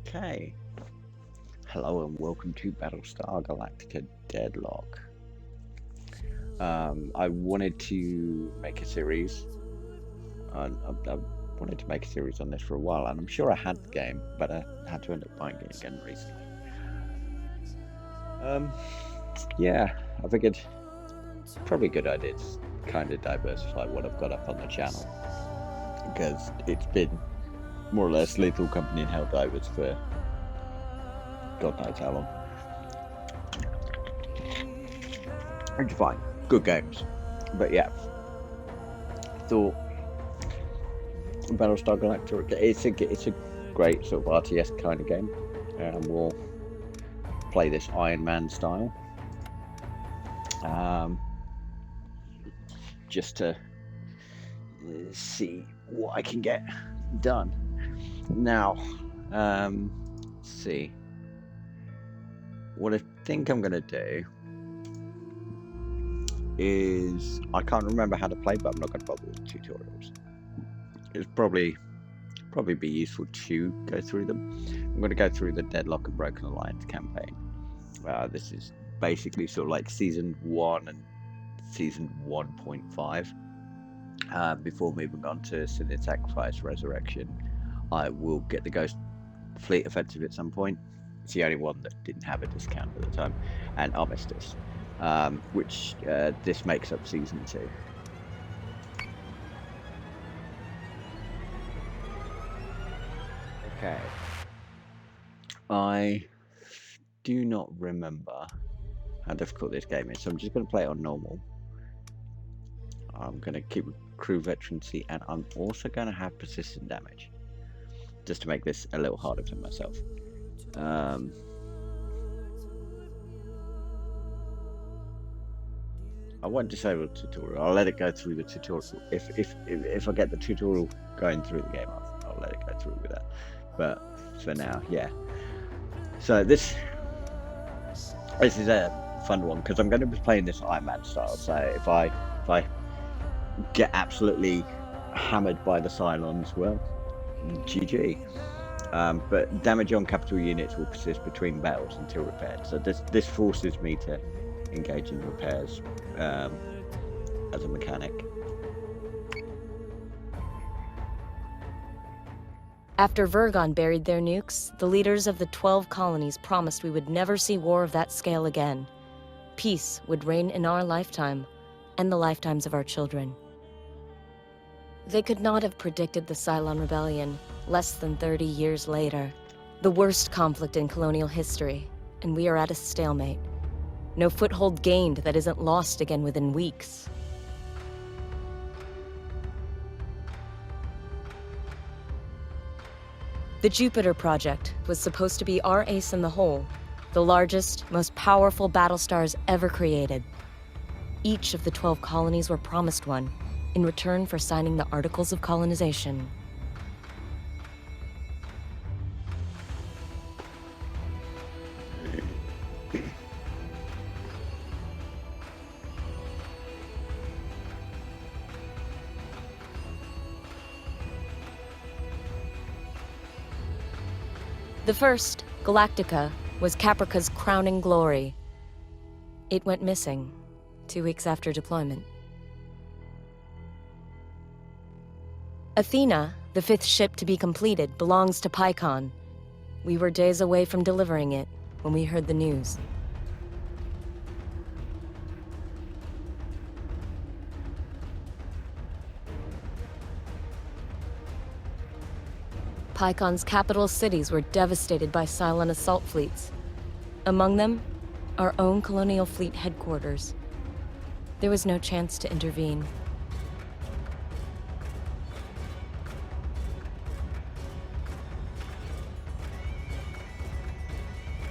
Okay, hello and welcome to Battlestar Galactica Deadlock. I wanted to make a series. I wanted to make a series on this for a while, and I'm sure I had the game, but I had to end up buying it again recently. Yeah, I figured probably a good idea to kind of diversify what I've got up on the channel, because it's been more or less Lethal Company and Helldivers for God knows how long. It's fine, good games, but yeah, thought Battlestar Galactica. It's a great sort of RTS kind of game. We'll play this Iron Man style, just to see what I can get done. Now, let's see. What I think I'm gonna do is I can't remember how to play, but I'm not gonna bother with tutorials. It's probably be useful to go through them. I'm going to go through the Deadlock and Broken Alliance campaign. This is basically sort of like Season 1 and Season 1.5. Before moving on to Sin Sacrifice Resurrection, I will get the Ghost Fleet Offensive at some point. It's the only one that didn't have a discount at the time. And Armistice, which this makes up Season 2. Okay. I do not remember how difficult this game is, so I'm just going to play it on normal. I'm going to keep crew veterancy, and I'm also going to have persistent damage, just to make this a little harder for myself. I won't disable the tutorial. I'll let it go through the tutorial. If I get the tutorial going through the game, I'll let it go through with that. But for now, yeah. So this is a fun one because I'm going to be playing this Iron Man style. So if I get absolutely hammered by the Cylons, well, GG. But damage on capital units will persist between battles until repaired. So this forces me to engage in repairs as a mechanic. After Vergon buried their nukes, the leaders of the 12 colonies promised we would never see war of that scale again. Peace would reign in our lifetime, and the lifetimes of our children. They could not have predicted the Cylon Rebellion less than 30 years later. The worst conflict in colonial history, and we are at a stalemate. No foothold gained that isn't lost again within weeks. The Jupiter Project was supposed to be our ace in the hole, the largest, most powerful Battlestars ever created. Each of the 12 colonies were promised one, in return for signing the Articles of Colonization. The first, Galactica, was Caprica's crowning glory. It went missing 2 weeks after deployment. Athena, the 5th ship to be completed, belongs to Pycon. We were days away from delivering it when we heard the news. Pycon's capital cities were devastated by Cylon assault fleets. Among them, our own colonial fleet headquarters. There was no chance to intervene.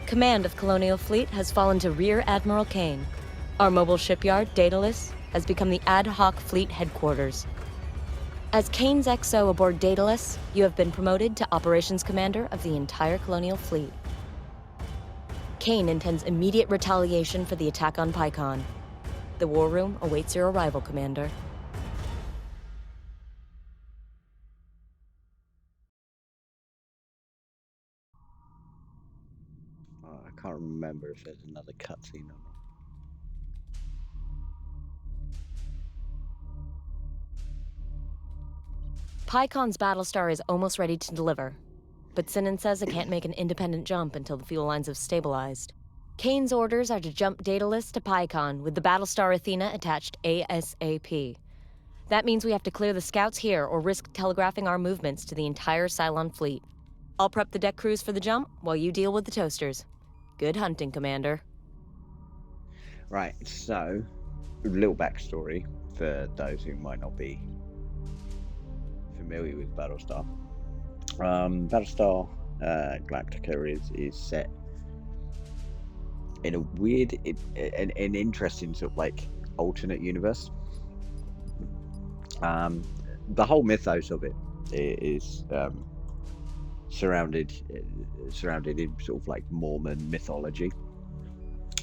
Command of Colonial Fleet has fallen to Rear Admiral Kane. Our mobile shipyard, Daedalus, has become the ad hoc fleet headquarters. As Kane's XO aboard Daedalus, you have been promoted to Operations Commander of the entire Colonial Fleet. Kane intends immediate retaliation for the attack on Pycon. The War Room awaits your arrival, Commander. can't remember if there's another cutscene or not. PyCon's Battlestar is almost ready to deliver, but Sinan says it can't make an independent jump until the fuel lines have stabilized. Kane's orders are to jump Daedalus to PyCon with the Battlestar Athena attached ASAP. That means we have to clear the scouts here or risk telegraphing our movements to the entire Cylon fleet. I'll prep the deck crews for the jump while you deal with the toasters. Good hunting, Commander. Right, so a little backstory for those who might not be familiar with Battlestar. Battlestar Galactica is set in a weird, an interesting sort of like alternate universe. The whole mythos of it is surrounded in sort of like Mormon mythology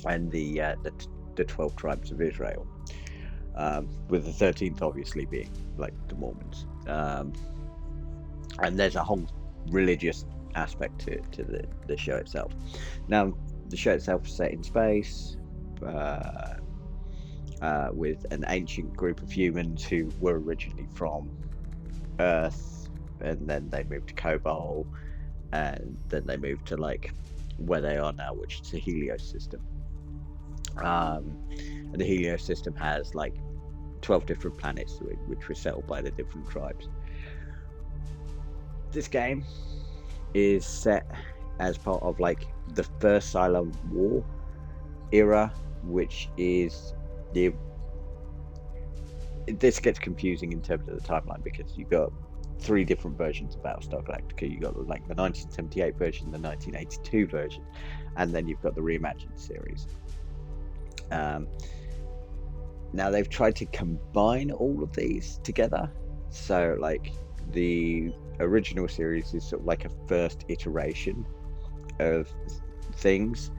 and the 12 tribes of Israel, with the 13th obviously being like the Mormons. And there's a whole religious aspect to the show itself. Now, the show itself is set in space, with an ancient group of humans who were originally from Earth, and then they moved to Cobol, and then they moved to like where they are now, which is the Helios system. And the Helios system has like 12 different planets which were settled by the different tribes. This game is set as part of like the first Cylon War era, which is this gets confusing in terms of the timeline because you've got 3 different versions of Battlestar Galactica. You've got like the 1978 version, the 1982 version, and then you've got the reimagined series. Now they've tried to combine all of these together, so like the original series is sort of like a first iteration of things,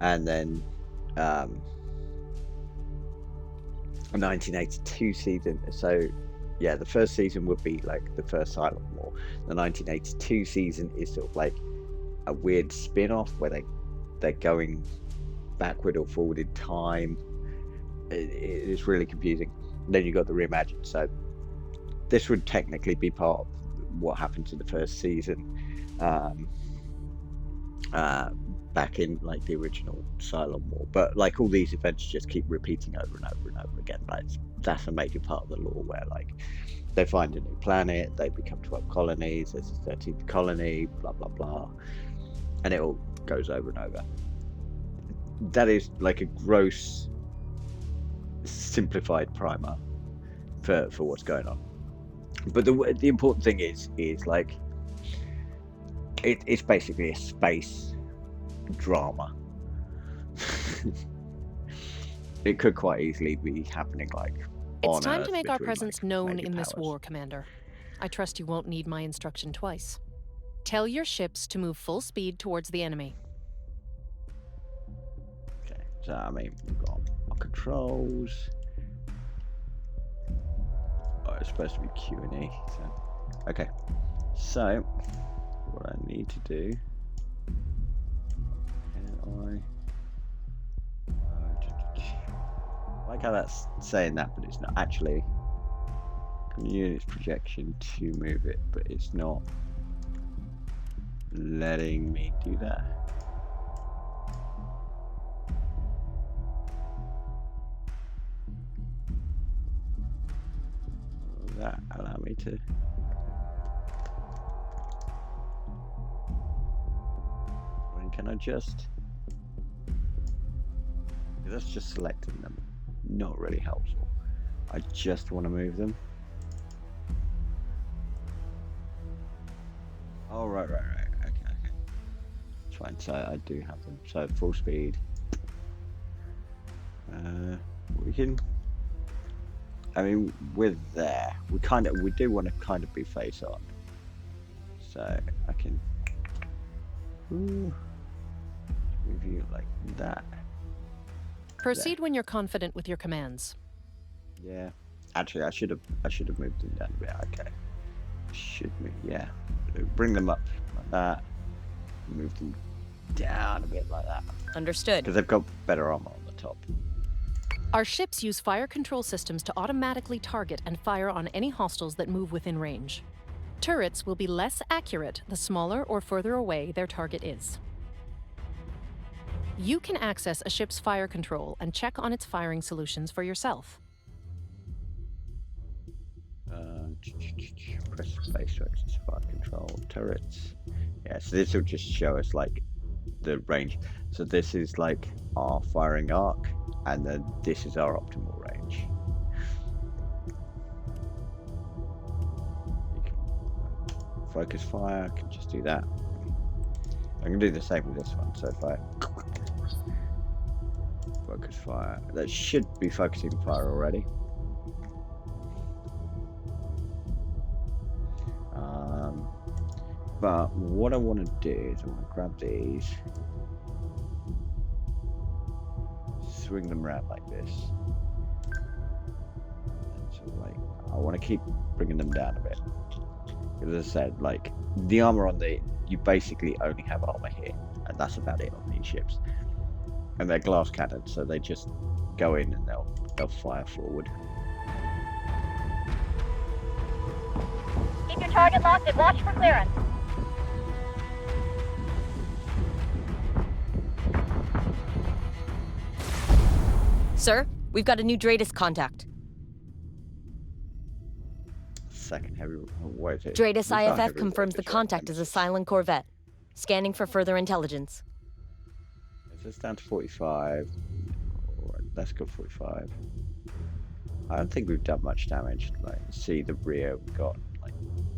and then a 1982 season. So yeah, the first season would be like the first Cylon War. The 1982 season is sort of like a weird spin-off where they're going backward or forward in time. It is really confusing. Then you got the reimagined, so this would technically be part of what happened to the first season, back in like the original Cylon War. But like all these events just keep repeating over and over and over again. Like that's a major part of the lore where like they find a new planet, they become 12 colonies, there's a 13th colony, blah blah blah, and it all goes over and over. That is like a gross simplified primer for what's going on. But the important thing is like it's basically a space drama. It could quite easily be happening like It's on time Earth to make our between, presence like, known major in this powers. war, Commander. I trust you won't need my instruction twice. Tell your ships to move full speed towards the enemy. Okay, so I mean we've got our controls. Oh, it's supposed to be Q and E. So okay, so what I need to do, can I like how that's saying that, but it's not actually. Can use its projection to move it, but it's not letting me do that. Will that allow me to? When can I just? That's just selecting them. Not really helpful. I just want to move them. Oh, right. Okay. It's fine. So I do have them. So full speed. We can. I mean, with there, we do want to kind of be face on. So I can move you like that. Proceed when you're confident with your commands. Yeah. Actually, I should have moved them down a bit. Okay. Should move. Yeah. Bring them up like that. Move them down a bit like that. Understood. Because they've got better armor on the top. Our ships use fire control systems to automatically target and fire on any hostiles that move within range. Turrets will be less accurate the smaller or further away their target is. You can access a ship's fire control and check on its firing solutions for yourself. Press space to access fire control turrets. Yeah, so this will just show us like the range. So this is like our firing arc, and then this is our optimal range. You can focus fire, I can just do that. I can do the same with this one. So if I focus fire, that should be focusing fire already. But what I want to do is I want to grab these, swing them around like this. So like I want to keep bringing them down a bit. Because as I said, like the armor on you basically only have armor here, and that's about it on these ships. And they're glass cannons, so they just go in and they'll fire forward. Keep your target locked and watch for clearance. Sir, we've got a new Dratus contact. Second heavy. What is it? Dratus We've got IFF heavy confirms the rotation contact is a Cylon corvette. Scanning for further intelligence. So it's down to 45. Alright, let's go 45. I don't think we've done much damage. Like, see the rear, we've got like,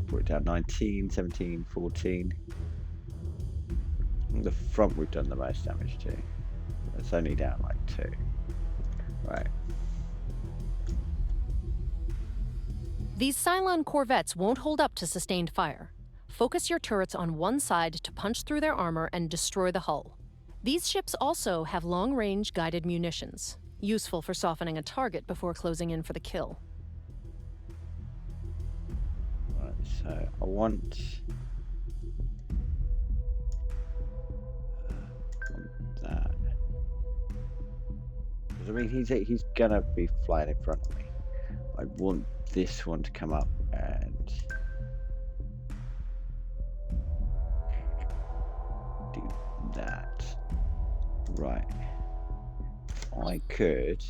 brought it down 19, 17, 14. And the front we've done the most damage to. It's only down like 2. Right. These Cylon corvettes won't hold up to sustained fire. Focus your turrets on one side to punch through their armor and destroy the hull. These ships also have long-range guided munitions, useful for softening a target before closing in for the kill. Right, so I want that. I mean, he's gonna be flying in front of me. I want this one to come up and do that. Right. I could.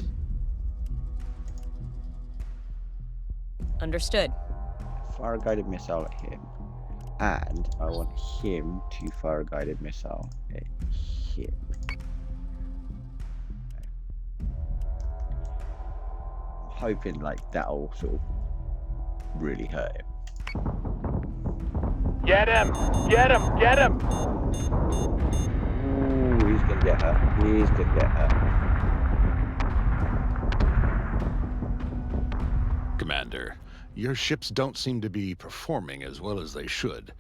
Understood. Fire a guided missile at him, and I want him to fire a guided missile at him. Hoping like that'll sort of really hurt him. Get him! Get him! Get him! Ooh, he's gonna get hurt. He's gonna get hurt. Commander, your ships don't seem to be performing as well as they should.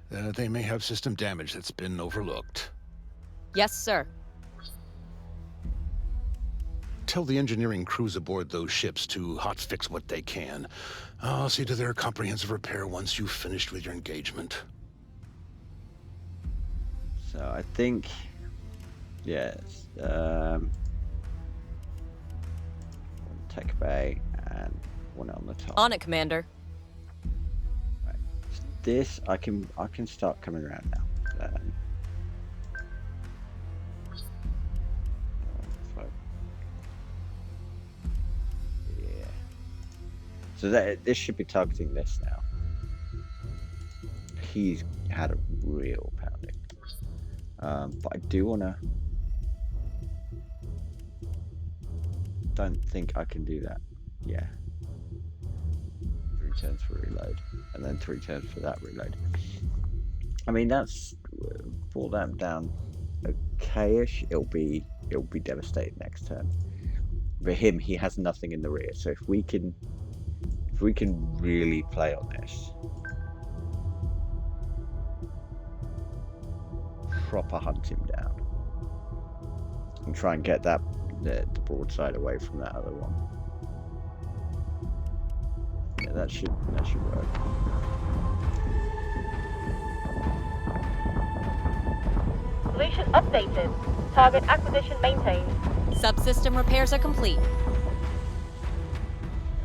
They may have system damage that's been overlooked. Yes, sir. Tell the engineering crews aboard those ships to hotfix what they can. I'll see to their comprehensive repair once you've finished with your engagement. So I think, yes, tech bay and one on the top. On it, Commander. Right. So this I can start coming around now. Yeah. So this should be targeting this now. He's had a real pounding. But I do want to. Don't think I can do that. Yeah. 3 turns for reload, and then 3 turns for that reload. I mean, that's pull them down okay-ish. It'll be devastating next turn. For him, he has nothing in the rear. So if we can really play on this, proper hunt him down, and try and get the broadside away from that other one. Yeah, that should work. Constellation updated. Target acquisition maintained. Subsystem repairs are complete.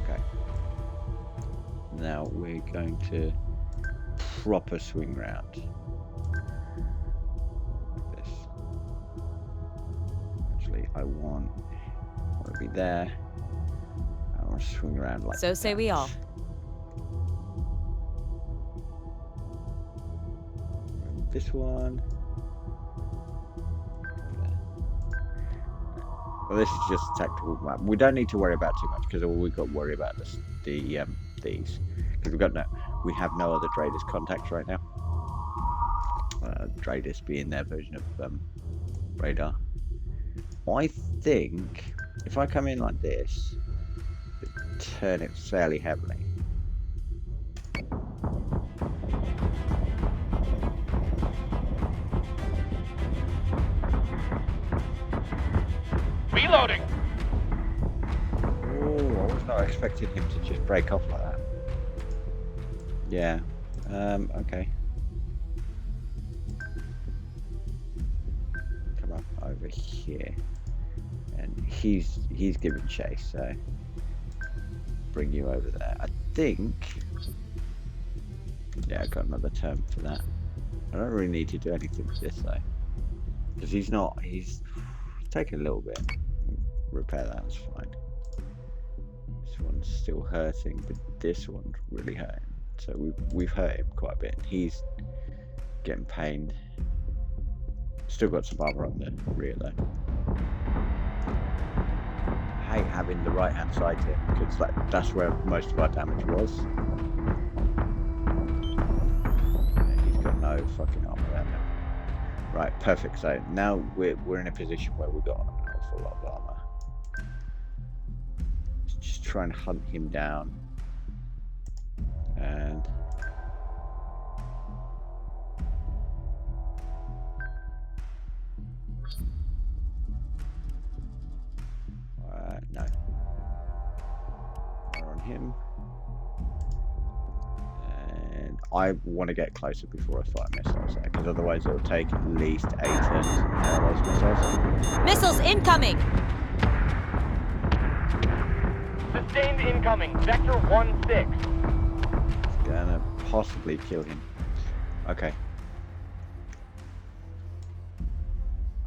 Okay. Now we're going to proper swing round. Like this. Actually, I want to be there. I want to swing around like So say we all. This one. Well, this is just a tactical map. We don't need to worry about too much because all we've got to worry about is these because we have no other traders contacts right now. Traders being their version of radar. I think if I come in like this, turn it fairly heavily. Reloading. Oh, I was not expecting him to just break off like that. Yeah. Okay. Come up over here, and he's giving chase. So bring you over there. I think. Yeah, I got another term for that. I don't really need to do anything with this though, because he's taking a little bit. Repair that's fine. This one's still hurting, but this one's really hurting. So we've hurt him quite a bit. He's getting pained. Still got some armor on the rear though. I hate having the right hand side here because that's where most of our damage was. Yeah, he's got no fucking armor there now. Right, perfect. So now we're in a position where we've got an awful lot of armor. Let's just try and hunt him down. And no. Fire on him. And I want to get closer before I fire missiles there, because otherwise it'll take at least 8 turns to fire those missiles. Missiles incoming! Sustained incoming. Vector 1-6. It's gonna possibly kill him. Okay.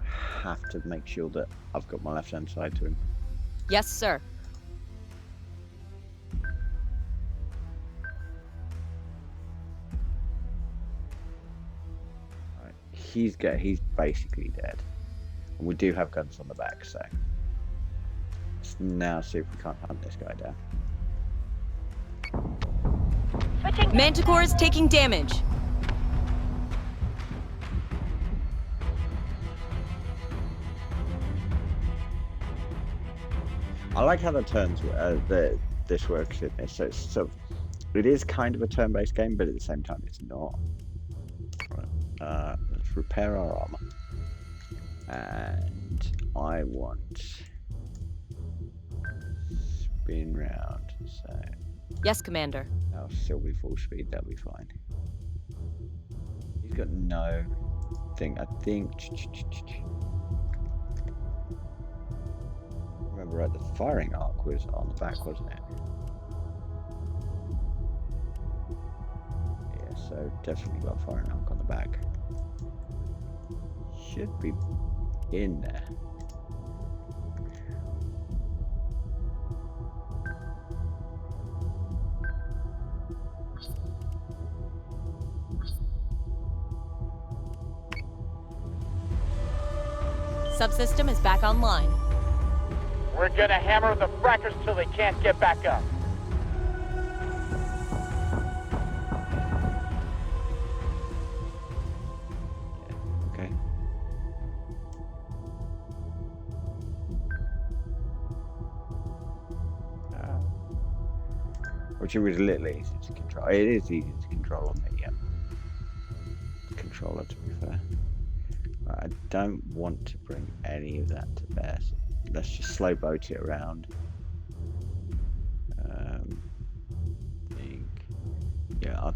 I have to make sure that I've got my left hand side to him. Yes, sir. Right. He's basically dead. And we do have guns on the back, so let's now see if we can't hunt this guy down. Switching. Manticore is taking damage. I like how the turns this works in this. So it is kind of a turn-based game, but at the same time, it's not. Right. Let's repair our armor, and I want spin round. So Yes, Commander. I'll still be full speed. That'll be fine. He's got no thing. I think. Remember, right? The firing arc was on the back, wasn't it? Yeah, so definitely got a firing arc on the back. Should be in there. Subsystem is back online. We're gonna hammer the frackers till they can't get back up. Okay. Which was a little easy to control. It is easy to control on the controller, to be fair. Right, I don't want to bring any of that to bear. So let's just slow boat it around. Yeah, our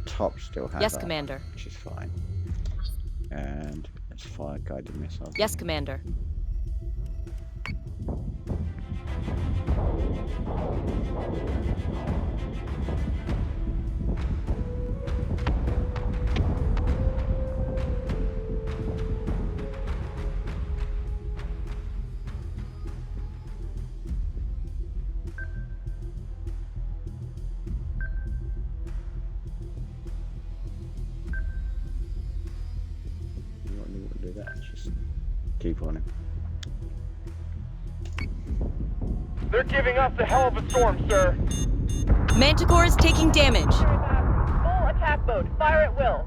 top still has Yes, armor, Commander. which is fine. And Let's fire guided missiles. Yes, Commander. You don't need to do that. Just keep on him. They're giving us a hell of a storm, sir. Manticore is taking damage. Full attack mode. Fire at will.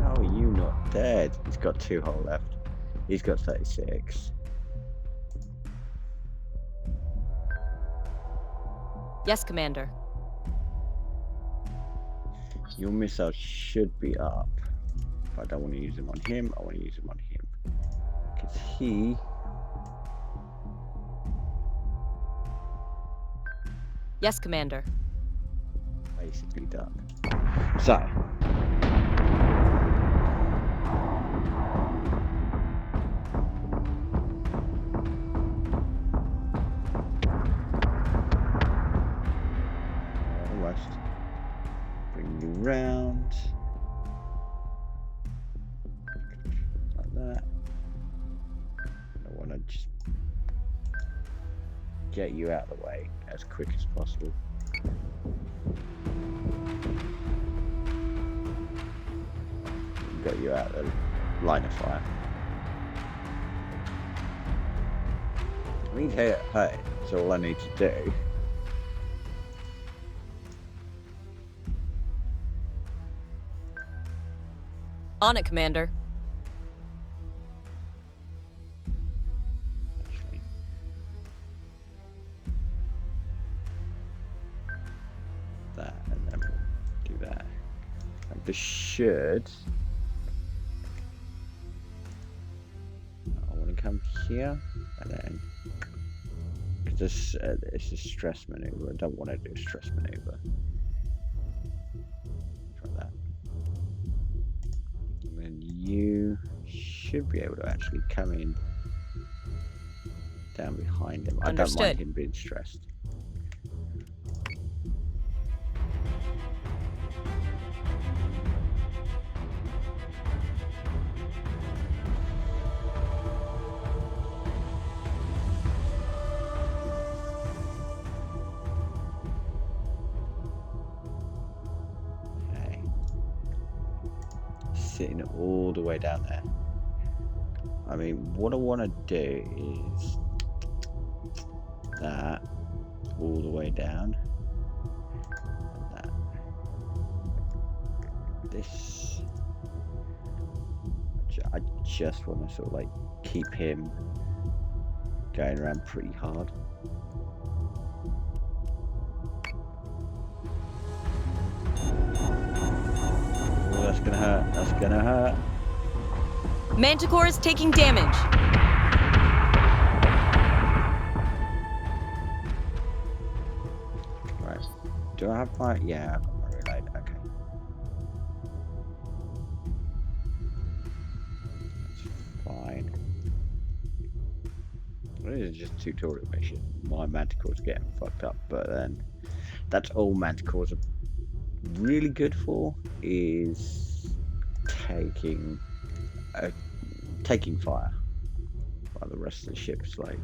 How are you not dead? He's got 2 hull left. He's got 36. Yes, Commander. Your missiles should be up. But I don't want to use them on him. I want to use them on him. Because he... Yes, Commander. basically done. So... Almost. Bring you round. Like that. I want to just get you out of the way as quick as possible. Get you out of the line of fire. I need hey, so all I need to do. On it, Commander. Actually, that, and then we'll do that. And this should. I want to come here, and then because this it's a stress maneuver. I don't want to do a stress maneuver. Try that. And then you should be able to actually come in down behind him. I don't Understood. mind him being stressed. Okay. Sitting all the way down there. I mean, what I want to do is that all the way down. And that. This. I just want to sort of like keep him going around pretty hard. Oh, that's gonna hurt. That's gonna hurt. Manticore is taking damage. Right. Do I have my... Yeah, I've got my reload. Okay. That's fine. Well, this is just a tutorial mission. My Manticore's getting fucked up, but then... That's all Manticores are really good for, is taking... taking fire. While the rest of the ship's like...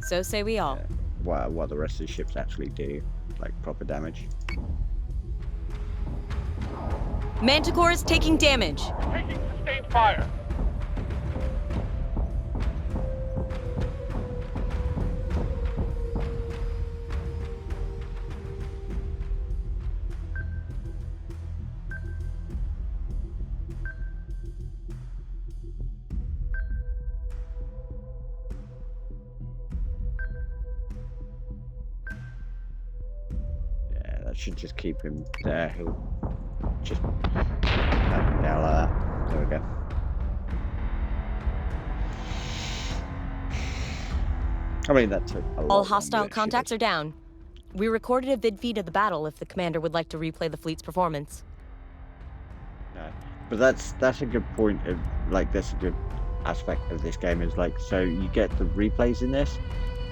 So say we all. While the rest of the ships actually do like proper damage. Manticore is taking damage. Taking sustained fire. Yeah, that should just keep him there. He'll just down like that. There we go. I mean, that took a lot All longer hostile than it should have. contacts are down. We recorded a vid feed of the battle if the commander would like to replay the fleet's performance. No. But that's a good point of, like, that's a good aspect of this game is, like, so you get the replays in this,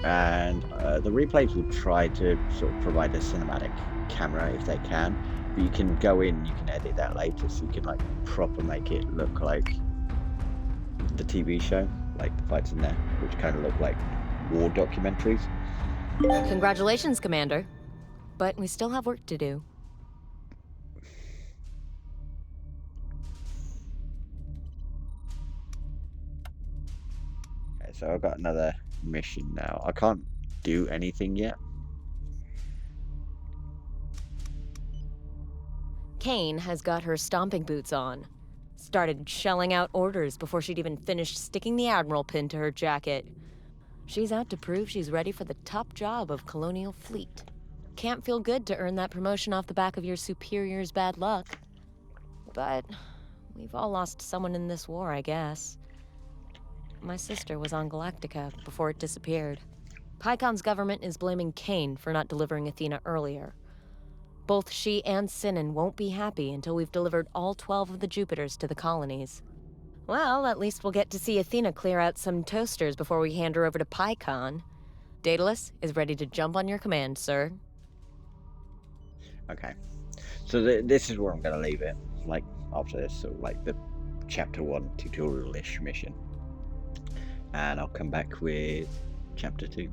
and the replays will try to sort of provide a cinematic camera if they can, but you can go in, you can edit that later, so you can, like, proper make it look like the TV show, like the fights in there, which kind of look like war documentaries. Congratulations, Commander. But we still have work to do. Okay, so I've got another mission now. I can't do anything yet. Kane has got her stomping boots on. Started shelling out orders before she'd even finished sticking the Admiral pin to her jacket. She's out to prove she's ready for the top job of Colonial Fleet. Can't feel good to earn that promotion off the back of your superior's bad luck. But we've all lost someone in this war, I guess. My sister was on Galactica before it disappeared. Pycon's government is blaming Kane for not delivering Athena earlier. Both she and Sinan won't be happy until we've delivered all 12 of the Jupiters to the colonies. Well, at least we'll get to see Athena clear out some toasters before we hand her over to Pycon. Daedalus is ready to jump on your command, sir. Okay, so this is where I'm going to leave it, like, after this, so like the chapter 1 tutorial-ish mission, and I'll come back with chapter 2.